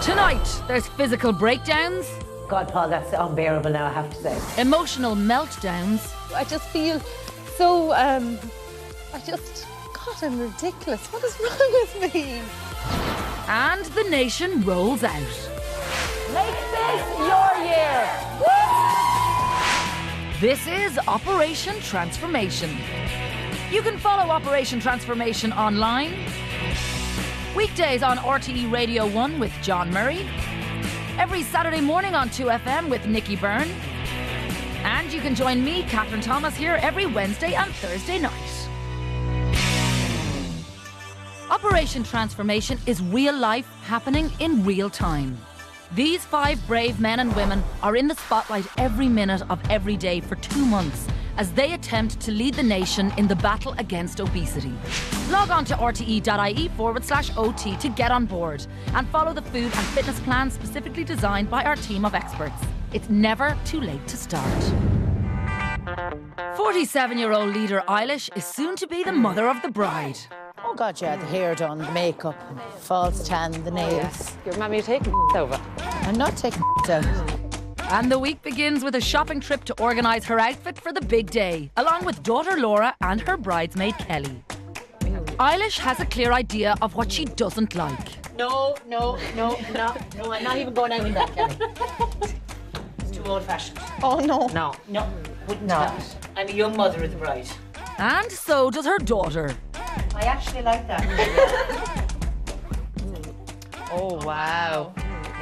Tonight, there's physical breakdowns. God, Paul, that's unbearable now, I have to say. Emotional meltdowns. I just feel so, God, I'm ridiculous. What is wrong with me? And the nation rolls out. Make this your year! This is Operation Transformation. You can follow Operation Transformation online. Weekdays on RTE Radio 1 with John Murray. Every Saturday morning on 2FM with Nikki Byrne. And you can join me, Catherine Thomas, here every Wednesday and Thursday night. Operation Transformation is real life happening in real time. These 5 brave men and women are in the spotlight every minute of every day for 2 months as they attempt to lead the nation in the battle against obesity. Log on to rte.ie/OT to get on board and follow the food and fitness plan specifically designed by our team of experts. It's never too late to start. 47-year-old leader Eilish is soon to be the mother of the bride. Oh God, yeah, the hair done, the makeup, false tan, the nails. Your mummy, you're taking over. I'm not taking out. And the week begins with a shopping trip to organise her outfit for the big day, along with daughter Laura and her bridesmaid Kelly. Eilish has a clear idea of what she doesn't like. No, I'm not even going out in that, Kelly. It's too old-fashioned. Oh, no. No, wouldn't do that. I'm a young mother of the bride. And so does her daughter. I actually like that. Oh, wow.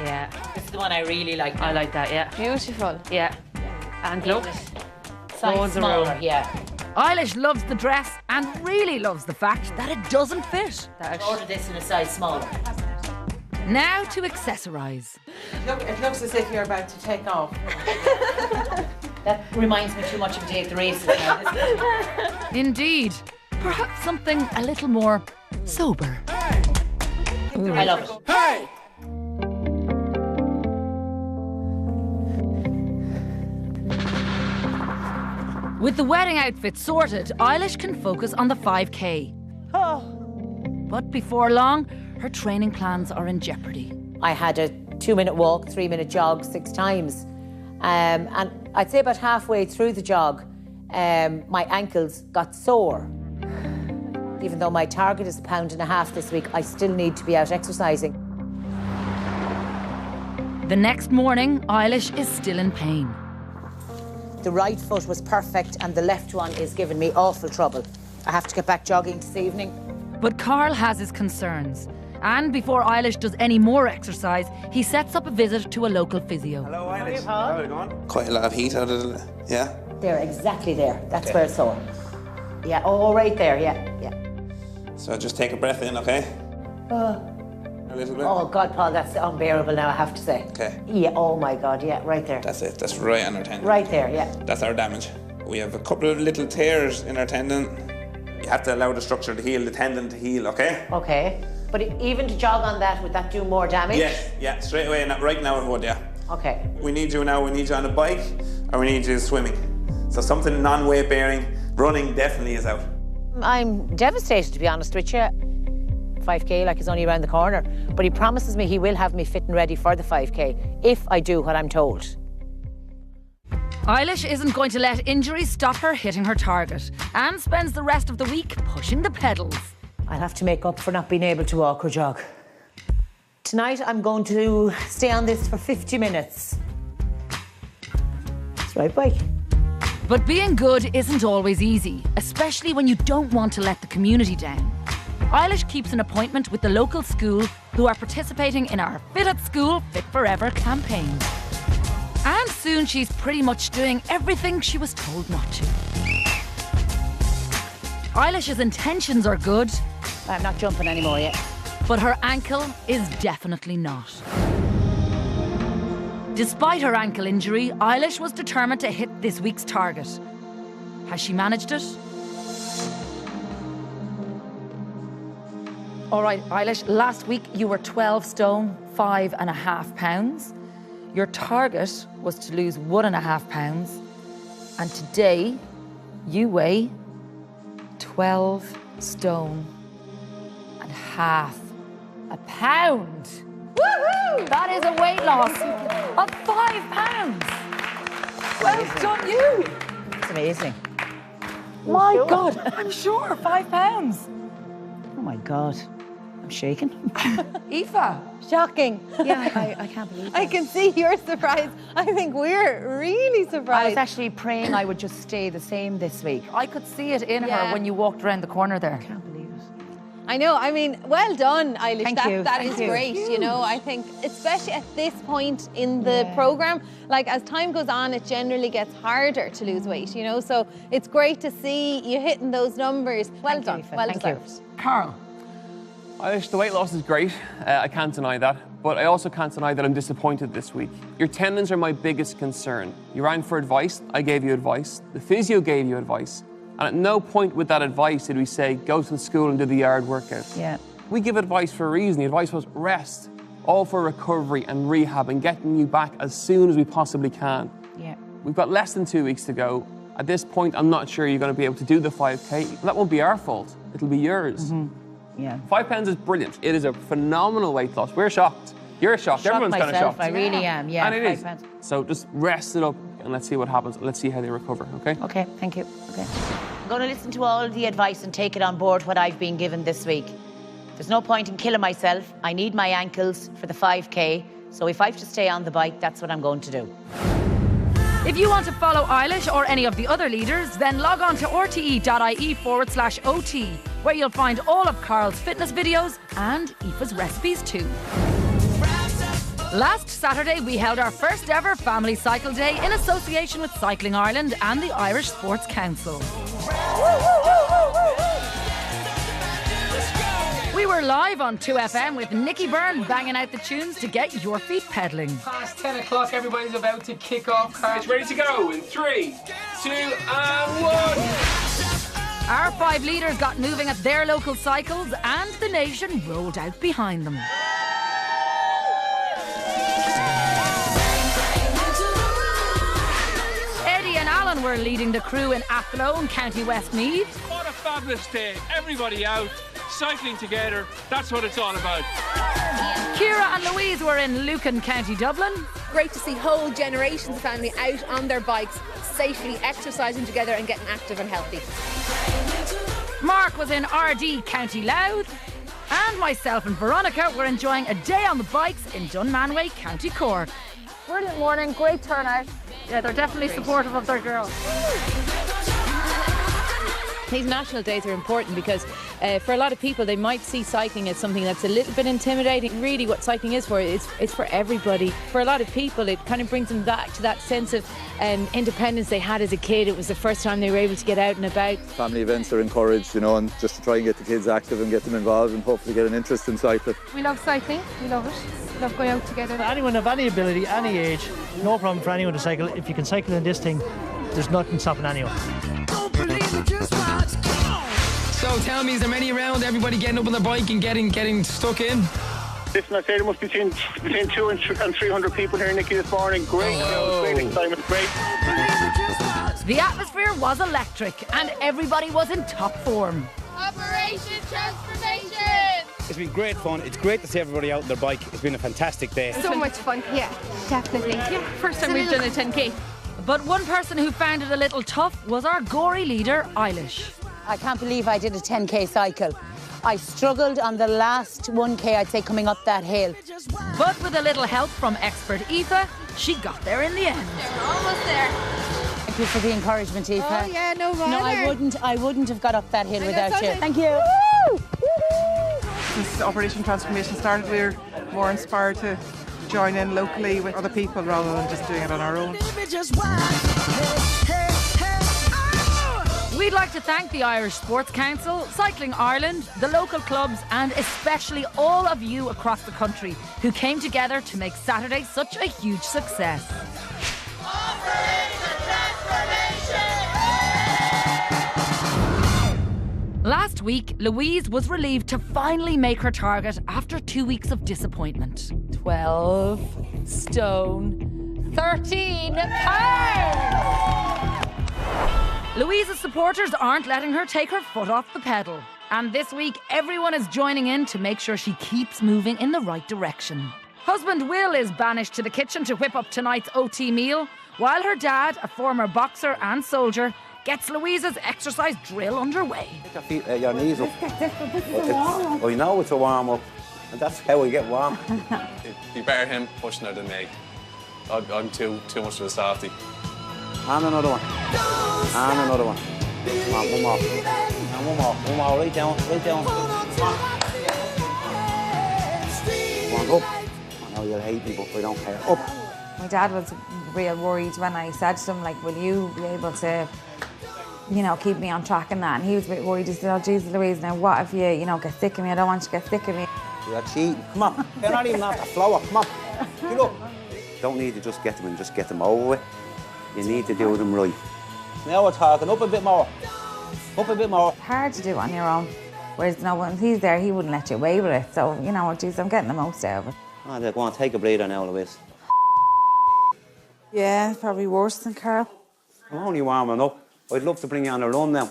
Yeah. This is the one I really like. I like that, yeah. Beautiful. Yeah. And look. Size Loads of smaller, room. yeah. Eilish loves the dress and really loves the fact that it doesn't fit. Order this in a size smaller. Now to accessorise. Look, it looks as if you're about to take off. That reminds me too much of Day of the Races now, doesn't it? Indeed. Perhaps something a little more sober. I love it. Hey! With the wedding outfit sorted, Eilish can focus on the 5K. But before long, her training plans are in jeopardy. I had a 2-minute walk, 3-minute jog 6 times. And I'd say about halfway through the jog, my ankles got sore. Even though my target is 1.5 pounds this week, I still need to be out exercising. The next morning, Eilish is still in pain. The right foot was perfect and the left one is giving me awful trouble. I have to get back jogging this evening. But Carl has his concerns. And before Eilish does any more exercise, he sets up a visit to a local physio. Hello, Eilish. How are you going? Quite a lot of heat out of it, yeah? There, exactly there. That's where it's sore. Yeah, oh, right there, yeah. So just take a breath in, okay? A little bit. Oh, God, Paul, that's unbearable now, I have to say. Okay. Yeah, oh my God, yeah, right there. That's it. That's right on our tendon. Right there, yeah. That's our damage. We have a couple of little tears in our tendon. You have to allow the structure to heal, the tendon to heal, okay? Okay. But even to jog on that, would that do more damage? Yes, yeah, straight away. Right now it would, yeah. Okay. We need you now. We need you on a bike or we need you swimming. So something non-weight bearing, running definitely is out. I'm devastated, to be honest with you. 5K, like, is only around the corner. But he promises me he will have me fit and ready for the 5K if I do what I'm told. Eilish isn't going to let injuries stop her hitting her target and spends the rest of the week pushing the pedals. I'll have to make up for not being able to walk or jog. Tonight I'm going to stay on this for 50 minutes. That's right, bike. But being good isn't always easy, especially when you don't want to let the community down. Eilish keeps an appointment with the local school who are participating in our Fit at School, Fit Forever campaign. And soon she's pretty much doing everything she was told not to. Eilish's intentions are good. I'm not jumping anymore yet. But her ankle is definitely not. Despite her ankle injury, Eilish was determined to hit this week's target. Has she managed it? All right, Eilish, last week you were 12 stone, 5.5 pounds. Your target was to lose 1.5 pounds. And today, you weigh 12 stone and half a pound. Woohoo! That is a weight loss of 5 pounds. Well done, you. It's amazing. My God, I'm sure 5 pounds. Oh my God. I'm shaking. Aoife. Shocking. Yeah, I can't believe it. I can see you're surprised. I think we're really I surprised. was actually praying I would just stay the same this week. I could see it in her Yeah. when you walked around the corner there. I can't believe it. I know. I mean, well done, Eilish. Thank That you, that thank is you. great. You know, I think, especially at this point in the program, like as time goes on, it generally gets harder to lose weight. You know, so it's great to see you hitting those numbers. Well Thank you, done. Aoife. Well Thank you. deserved. Carl. Eilish, the weight loss is great. I can't deny that. But I also can't deny that I'm disappointed this week. Your tendons are my biggest concern. You rang for advice, I gave you advice. The physio gave you advice. And at no point with that advice did we say, go to the school and do the yard workout. Yeah. We give advice for a reason. The advice was rest, all for recovery and rehab and getting you back as soon as we possibly can. Yeah. We've got less than 2 weeks to go. At this point, I'm not sure you're going to be able to do the 5K. That won't be our fault. It'll be yours. Yeah. 5 pounds is brilliant. It is a phenomenal weight loss. We're shocked. You're shocked. Everyone's kind of myself, shocked. I really am. Yeah. And it 5 is. pounds. So just rest it up and let's see what happens. Let's see how they recover, okay? Okay, thank you. Okay. I'm going to listen to all the advice and take it on board what I've been given this week. There's no point in killing myself. I need my ankles for the 5K. So if I have to stay on the bike, that's what I'm going to do. If you want to follow Eilish or any of the other leaders, then log on to rte.ie/OT, where you'll find all of Carl's fitness videos and Aoife's recipes too. Last Saturday, we held our first ever Family Cycle Day in association with Cycling Ireland and the Irish Sports Council. We were live on 2FM with Nicky Byrne banging out the tunes to get your feet pedalling. Past 10 o'clock, everybody's about to kick off. It's ready to go in 3, 2, and 1. Our 5 leaders got moving at their local cycles and the nation rolled out behind them. Eddie and Alan were leading the crew in Athlone, County Westmeath. What a fabulous day. Everybody out, cycling together. That's what it's all about. Ciara and Louise were in Lucan, County Dublin. Great to see whole generations of family out on their bikes, safely exercising together and getting active and healthy. Mark was in RD, County Louth. And myself and Veronica were enjoying a day on the bikes in Dunmanway, County Cork. Brilliant morning, great turnout. Yeah, they're definitely supportive of their girls. These national days are important because for a lot of people they might see cycling as something that's a little bit intimidating. Really what cycling is for, it's for everybody. For a lot of people it kind of brings them back to that sense of independence they had as a kid. It was the first time they were able to get out and about. Family events are encouraged, you know, and just to try and get the kids active and get them involved and hopefully get an interest in cycling. We love cycling, we love it. We love going out together. Anyone of any ability, any age, no problem for anyone to cycle. If you can cycle in this thing, there's nothing stopping anyone. So tell me, is there many around? Everybody getting up on the bike and getting stuck in? Listen, I say there must be between 200 and 300 people here, Nicky, this morning. Great, great excitement, great. The atmosphere was electric and everybody was in top form. Operation Transformation! It's been great fun. It's great to see everybody out on their bike. It's been a fantastic day. So much fun, yeah, definitely. Yeah, first time we've done a 10K. But one person who found it a little tough was our gory leader, Eilish. I can't believe I did a 10K cycle. I struggled on the last 1K, I'd say, coming up that hill. But with a little help from expert Aoife, she got there in the end. We're almost there. Thank you for the encouragement, Aoife. Oh yeah, no bother. No, I wouldn't have got up that hill without you. Thank you. Since Operation Transformation started, we're more inspired to join in locally with other people rather than just doing it on our own. We'd like to thank the Irish Sports Council, Cycling Ireland, the local clubs and especially all of you across the country who came together to make Saturday such a huge success. Last week, Louise was relieved to finally make her target after 2 weeks of disappointment. 12 stone 13 pounds. Louise's supporters aren't letting her take her foot off the pedal. And this week, everyone is joining in to make sure she keeps moving in the right direction. Husband Will is banished to the kitchen to whip up tonight's OT meal, while her dad, a former boxer and soldier, gets Louise's exercise drill underway. Take your knees up. I know it's a warm-up, and that's how we get warm. It'd be better him pushing her than me. I'm too much of a softie. And another one. And another one. Come on, one more. And one more, right down. Come on, up. I know you'll hate me, but I don't care. Up. My dad was real worried when I said to him, like, will you be able to, you know, keep me on track and that? And he was a bit worried. He said, oh, Jesus Louise, now what if you know, get sick of me? I don't want you to get sick of me. You're cheating. Come on. You're not even after flour. Come on. Get up. Don't need to just get them and just get them over with. You need to do them right. Now we're talking. Up a bit more. Up a bit more. Hard to do on your own. Whereas, you know, when he's there, he wouldn't let you away with it. So, you know, geez, I'm getting the most out of it. Oh, go on, take a breather now, Louise. Yeah, probably worse than Carl. I'm only warming up. I'd love to bring you on a run now.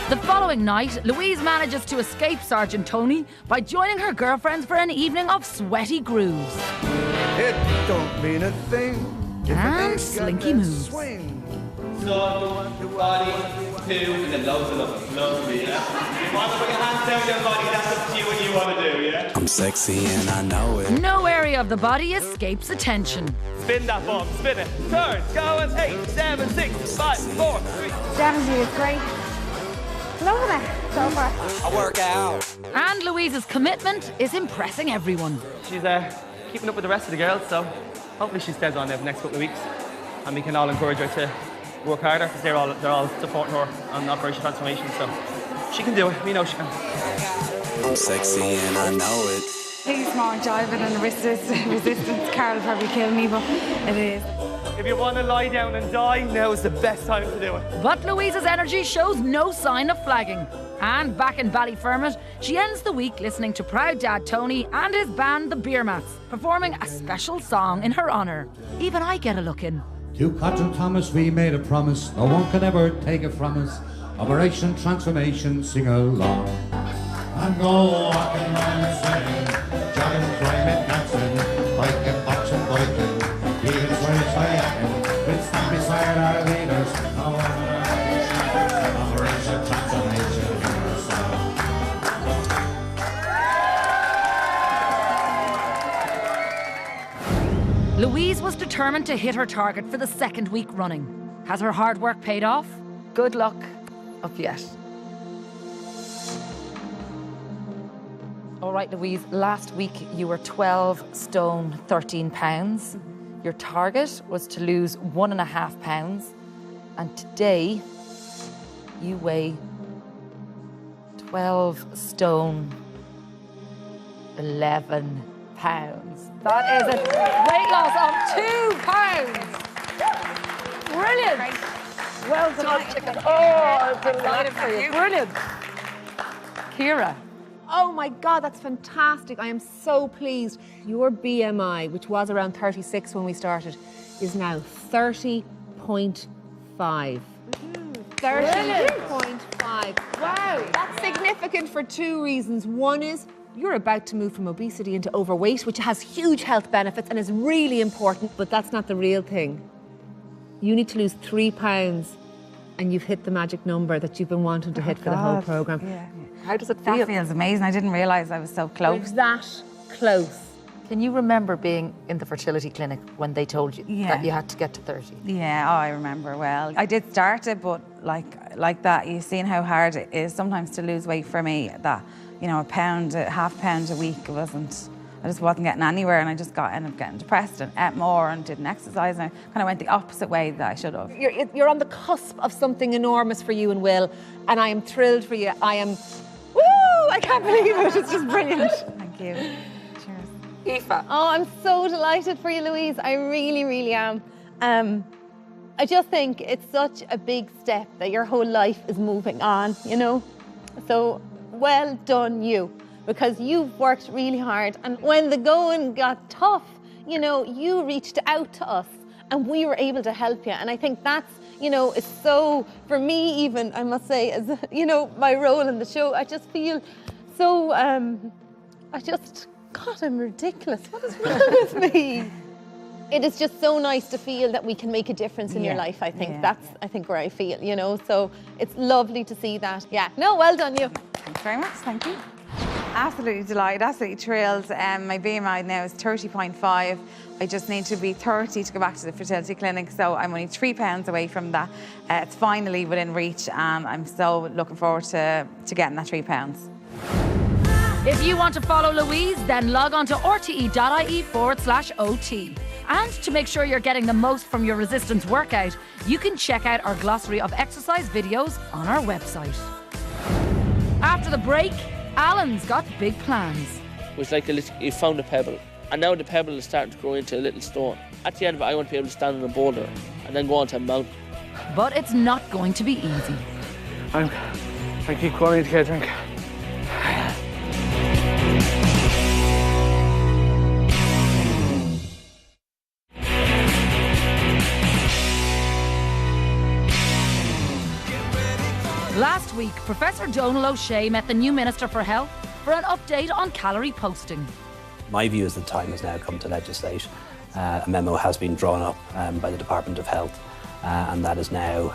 The following night, Louise manages to escape Sergeant Tony by joining her girlfriends for an evening of sweaty grooves. It don't mean a thing. And slinky moves. So, your body, 2, and then loads of them. Lovely, yeah? You want to put your hands down your body, that's up to you what you want to do, yeah? I'm sexy and I know it. No area of the body escapes attention. Spin that bomb, spin it. Turn, go and 8, 7, 6, 5, 4, 3. 70 is great. Loving it so far. I work out. And Louise's commitment is impressing everyone. She's keeping up with the rest of the girls, so hopefully she stays on there for the next couple of weeks. And we can all encourage her to work harder, because they're all supporting her on Operation Transformation, so she can do it. We know she can. I'm sexy and I know it. He's more driving and resistance. Carl will probably kill me, but it is. If you want to lie down and die, now is the best time to do it. But Louise's energy shows no sign of flagging. And back in Ballyfermot, she ends the week listening to proud dad Tony and his band the Beer Mats, performing a special song in her honour. Even I get a look in. To Cotton Thomas we made a promise, no one can ever take it from us. Operation Transformation, sing along. And go walking and singing, jogging, climbing, dancing, biking, boxing, biking, even swearing, kayaking, we'll stand beside our leaders. No Operation Transformation, sing our song. Louise was determined to hit her target for the second week running. Has her hard work paid off? Good luck. Up yet. All right, Louise, last week you were 12 stone, 13 pounds. Your target was to lose 1.5 pounds. And today you weigh 12 stone, 11 pounds. That is a weight loss of 2 pounds. Brilliant. Well done, chicken. Oh, I'm delighted for you. Brilliant. Kira. Oh my God, that's fantastic. I am so pleased. Your BMI, which was around 36 when we started, is now 30.5. 30.5. Wow. That's significant for 2 reasons. One is you're about to move from obesity into overweight, which has huge health benefits and is really important, but that's not the real thing. You need to lose 3 pounds and you've hit the magic number that you've been wanting to hit for the whole programme. Yeah. How does it feel? That feels amazing. I didn't realise I was so close. We're that close. Can you remember being in the fertility clinic when they told you that you had to get to 30? Yeah, I remember well. I did start it, but like that, you've seen how hard it is sometimes to lose weight for me. That, you know, half pound a week I just wasn't getting anywhere, and I just ended up getting depressed and ate more and didn't exercise, and I kind of went the opposite way that I should have. You're on the cusp of something enormous for you and Will, and I am thrilled for you. I can't believe it. It's just brilliant. Thank you. Cheers. Aoife. Oh, I'm so delighted for you, Louise. I really, really am. I just think it's such a big step that your whole life is moving on, you know? So well done you, because you've worked really hard. And when the going got tough, you know, you reached out to us and we were able to help you. And I think that's, you know, is so, for me even, I must say, as, you know, my role in the show, I just feel so, God, I'm ridiculous. What is wrong with me? It is just so nice to feel that we can make a difference in your life, I think. That's, I think, where I feel, you know. So it's lovely to see that. Yeah. No, well done, you. Thanks very much. Thank you. Absolutely delighted, absolutely thrilled. My BMI now is 30.5. I just need to be 30 to go back to the fertility clinic, so I'm only 3 pounds away from that. It's finally within reach, and I'm so looking forward to getting that 3 pounds. If you want to follow Louise, then log on to rte.ie/OT. And to make sure you're getting the most from your resistance workout, you can check out our glossary of exercise videos on our website. After the break, Alan's got big plans. It was like you found a pebble, and now the pebble is starting to grow into a little stone. At the end of it, I want to be able to stand on a boulder and then go onto a mountain. But it's not going to be easy. I keep calling to get a drink. Last week, Professor Donal O'Shea met the new Minister for Health for an update on calorie posting. My view is the time has now come to legislate. A memo has been drawn up by the Department of Health, and that is now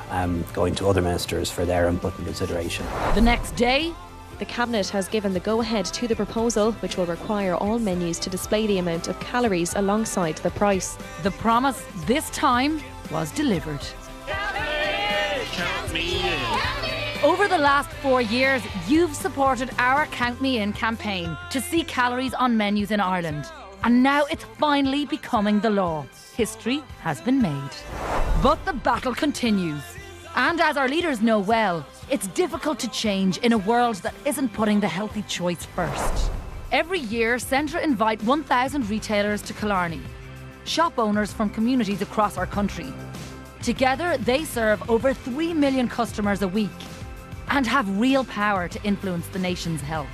going to other ministers for their input and consideration. The next day, the Cabinet has given the go-ahead to the proposal, which will require all menus to display the amount of calories alongside the price. The promise this time was delivered. Count me in. Over the last 4 years, you've supported our Count Me In campaign to see calories on menus in Ireland. And now it's finally becoming the law. History has been made. But the battle continues. And as our leaders know well, it's difficult to change in a world that isn't putting the healthy choice first. Every year, Centra invite 1,000 retailers to Killarney, shop owners from communities across our country. Together, they serve over 3 million customers a week and have real power to influence the nation's health.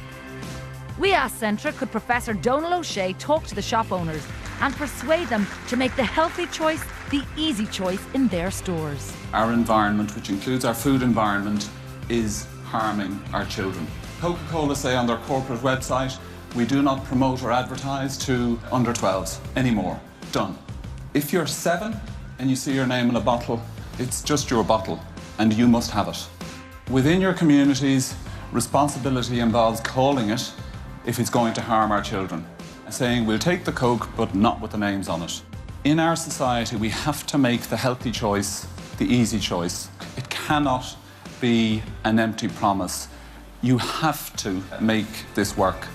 We asked Centra, could Professor Donal O'Shea talk to the shop owners and persuade them to make the healthy choice the easy choice in their stores. Our environment, which includes our food environment, is harming our children. Coca-Cola say on their corporate website, we do not promote or advertise to under 12s anymore. Done. If you're 7 and you see your name in a bottle, it's just your bottle and you must have it. Within your communities, responsibility involves calling it if it's going to harm our children. Saying we'll take the Coke but not with the names on it. In our society, we have to make the healthy choice the easy choice. It cannot be an empty promise. You have to make this work.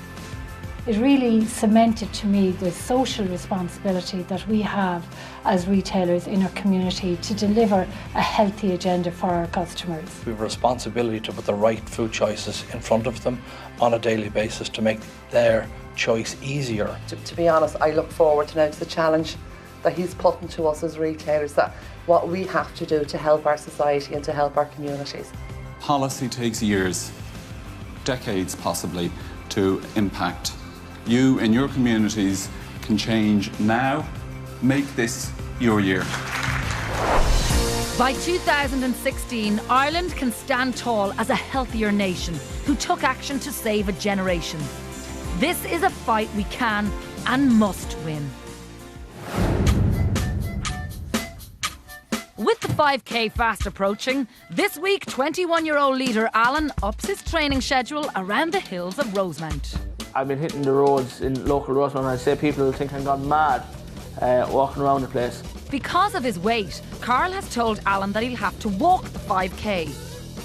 It really cemented to me the social responsibility that we have as retailers in our community to deliver a healthy agenda for our customers. We have a responsibility to put the right food choices in front of them on a daily basis to make their choice easier. To be honest, I look forward to the challenge that he's putting to us as retailers, that what we have to do to help our society and to help our communities. Policy takes years, decades possibly, to impact. You in your communities can change now. Make this your year. By 2016, Ireland can stand tall as a healthier nation who took action to save a generation. This is a fight we can and must win. With the 5K fast approaching, this week 21-year-old leader Alan ups his training schedule around the hills of Rosemount. I've been hitting the roads in local Rosemount, and I'd say people will think I'm gone mad walking around the place. Because of his weight, Carl has told Alan that he'll have to walk the 5K.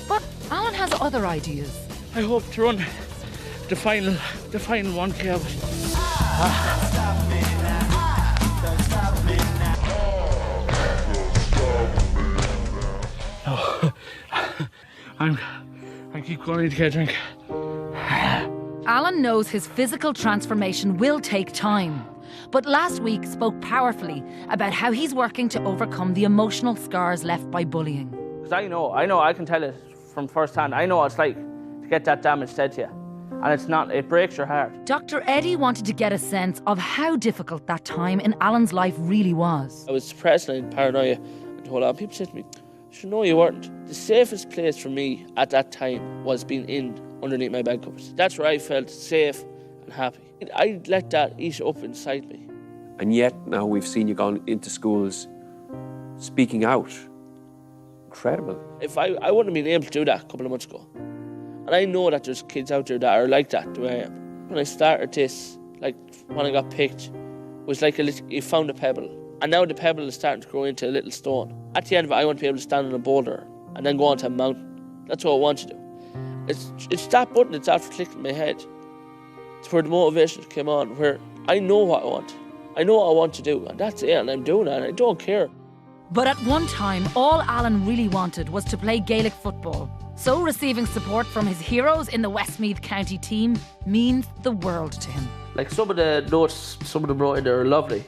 But Alan has other ideas. I hope to run the final 1K of it. I keep going to get a drink. Alan knows his physical transformation will take time, but last week spoke powerfully about how he's working to overcome the emotional scars left by bullying. Because I can tell it from first hand. I know what it's like to get that damage said to you. And it breaks your heart. Dr. Eddie wanted to get a sense of how difficult that time in Alan's life really was. I was depressed and paranoia and a whole lot of people said to me, no, you weren't. The safest place for me at that time was being underneath my bed covers. That's where I felt safe and happy. I let that eat up inside me. And yet now we've seen you gone into schools speaking out. Incredible. If I wouldn't have been able to do that a couple of months ago. And I know that there's kids out there that are like that, the way I am. When I started this, like when I got picked, it was like you found a pebble. And now the pebble is starting to grow into a little stone. At the end of it, I want to be able to stand on a boulder and then go onto a mountain. That's what I want to do. It's that button that's after clicking in my head. It's where the motivation came on, where I know what I want. I know what I want to do, and that's it, and I'm doing it, and I don't care. But at one time, all Alan really wanted was to play Gaelic football. So receiving support from his heroes in the Westmeath County team means the world to him. Like some of the notes, some of them wrote in there are lovely.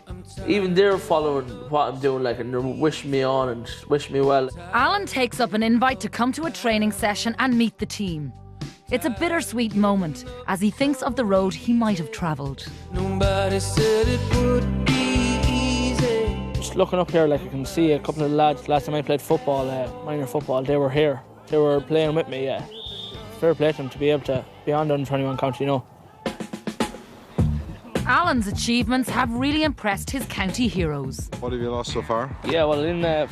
Even they're following what I'm doing, like, and they're wishing me on and wishing me well. Alan takes up an invite to come to a training session and meet the team. It's a bittersweet moment as he thinks of the road he might have travelled. Nobody said it would be easy. Just looking up here, like, I can see a couple of lads. Last time I played football, minor football, they were here. They were playing with me, yeah. Fair play to them to be able to be on the under-21 county, you know. Alan's achievements have really impressed his county heroes. What have you lost so far? Yeah, well, in the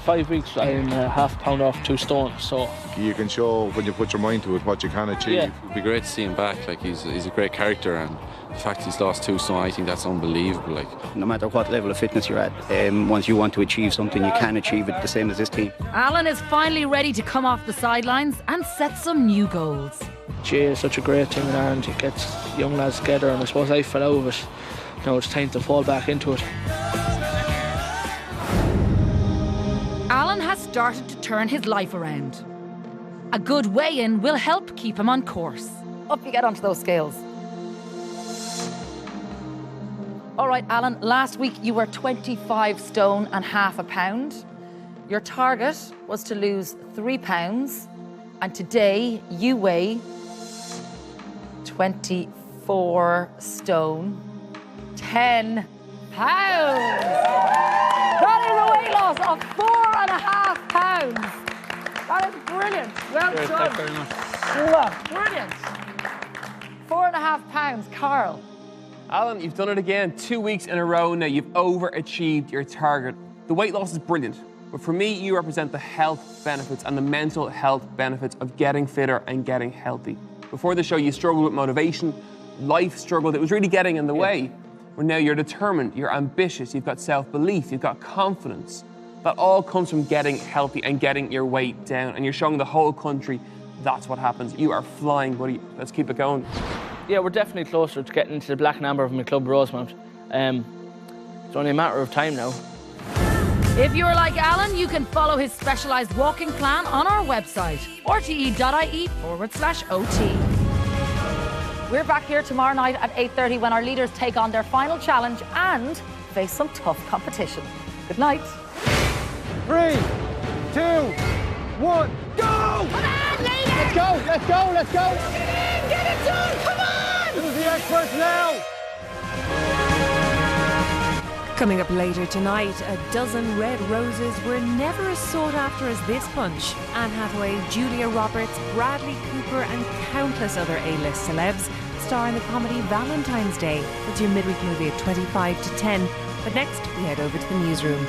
5 weeks, I'm half a pound off 2 stone, so... You can show, when you put your mind to it, what you can achieve. Yeah. It'd be great to see him back. Like, he's a great character, and the fact he's lost 2 stone, I think that's unbelievable. Like, no matter what level of fitness you're at, once you want to achieve something, you can achieve it the same as this team. Alan is finally ready to come off the sidelines and set some new goals. GA is such a great thing in Ireland. It gets young lads together, and I suppose I fell out of it. Now it's time to fall back into it. Alan has started to turn his life around. A good weigh-in will help keep him on course. Up you get onto those scales. All right, Alan, last week you were 25 stone and half a pound. Your target was to lose 3 pounds, and today you weigh 24 stone, 10 pounds. That is a weight loss of 4.5 pounds. That is brilliant. Well Great, done. thanks very much. Brilliant. 4.5 pounds, Carl. Alan, you've done it again. 2 weeks in a row now. You've overachieved your target. The weight loss is brilliant, but for me, you represent the health benefits and the mental health benefits of getting fitter and getting healthy. Before the show, you struggled with motivation, life struggled. It was really getting in the way. Well, now you're determined, you're ambitious, you've got self-belief, you've got confidence. That all comes from getting healthy and getting your weight down, and you're showing the whole country that's what happens. You are flying, buddy. Let's keep it going. Yeah, we're definitely closer to getting into the black and amber of my club, Rosemount. It's only a matter of time now. If you're like Alan, you can follow his specialised walking plan on our website, rte.ie/OT. We're back here tomorrow night at 8:30 when our leaders take on their final challenge and face some tough competition. Good night. 3, 2, 1, go! Come on, ladies! Let's go, let's go, let's go! Get it in, get it done, come on! This is the experts now! Coming up later tonight, a dozen red roses were never as sought after as this bunch. Anne Hathaway, Julia Roberts, Bradley Cooper and countless other A-list celebs star in the comedy Valentine's Day. It's your midweek movie at 25 to 10. But next, we head over to the newsroom.